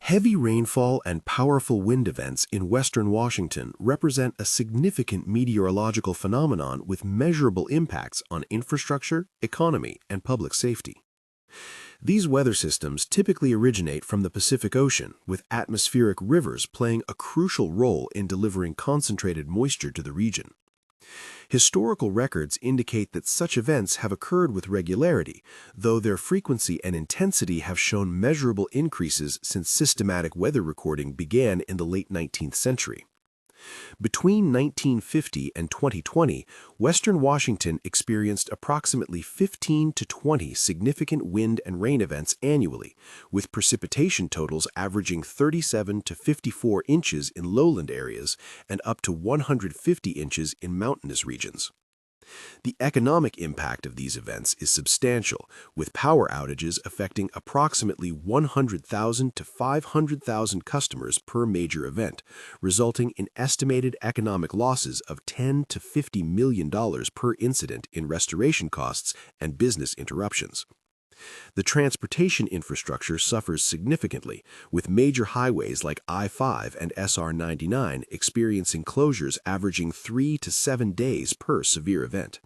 Heavy rainfall and powerful wind events in western Washington represent a significant meteorological phenomenon with measurable impacts on infrastructure, economy, and public safety. These weather systems typically originate from the Pacific Ocean, with atmospheric rivers playing a crucial role in delivering concentrated moisture to the region. Historical records indicate that such events have occurred with regularity, though their frequency and intensity have shown measurable increases since systematic weather recording began in the late 19th century. Between 1950 and 2020, Western Washington experienced approximately 15 to 20 significant wind and rain events annually, with precipitation totals averaging 37 to 54 inches in lowland areas and up to 150 inches in mountainous regions. The economic impact of these events is substantial, with power outages affecting approximately 100,000 to 500,000 customers per major event, resulting in estimated economic losses of $10 to $50 million per incident in restoration costs and business interruptions. The transportation infrastructure suffers significantly, with major highways like I-5 and SR-99 experiencing closures averaging 3 to 7 days per severe event.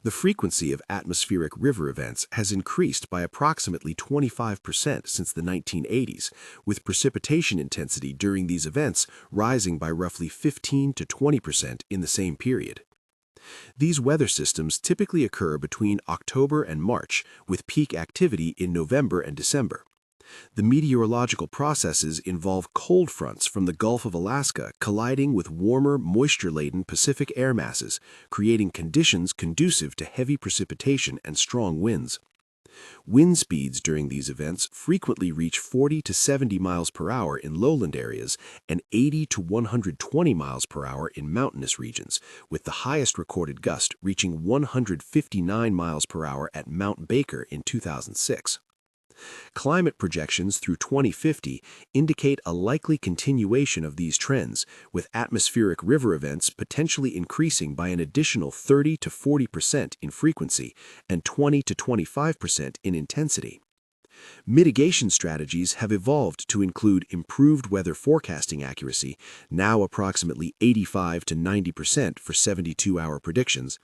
The frequency of atmospheric river events has increased by approximately 25% since the 1980s, with precipitation intensity during these events rising by roughly 15 to 20% in the same period. These weather systems typically occur between October and March, with peak activity in November and December. The meteorological processes involve cold fronts from the Gulf of Alaska colliding with warmer, moisture-laden Pacific air masses, creating conditions conducive to heavy precipitation and strong winds. Wind speeds during these events frequently reach 40 to 70 miles per hour in lowland areas and 80 to 120 miles per hour in mountainous regions, with the highest recorded gust reaching 159 miles per hour at Mount Baker in 2006. Climate projections through 2050 indicate a likely continuation of these trends, with atmospheric river events potentially increasing by an additional 30 to 40% in frequency and 20 to 25% in intensity. Mitigation strategies have evolved to include improved weather forecasting accuracy, now approximately 85 to 90% for 72-hour predictions,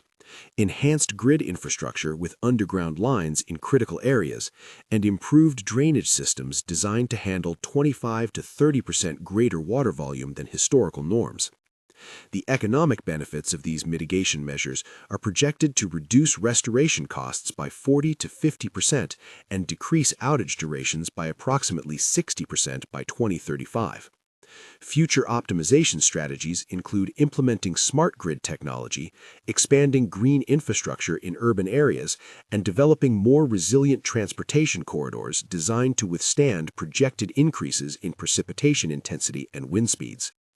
enhanced grid infrastructure with underground lines in critical areas, and improved drainage systems designed to handle 25 to 30% greater water volume than historical norms. The economic benefits of these mitigation measures are projected to reduce restoration costs by 40 to 50% and decrease outage durations by approximately 60% by 2035. Future optimization strategies include implementing smart grid technology, expanding green infrastructure in urban areas, and developing more resilient transportation corridors designed to withstand projected increases in precipitation intensity and wind speeds.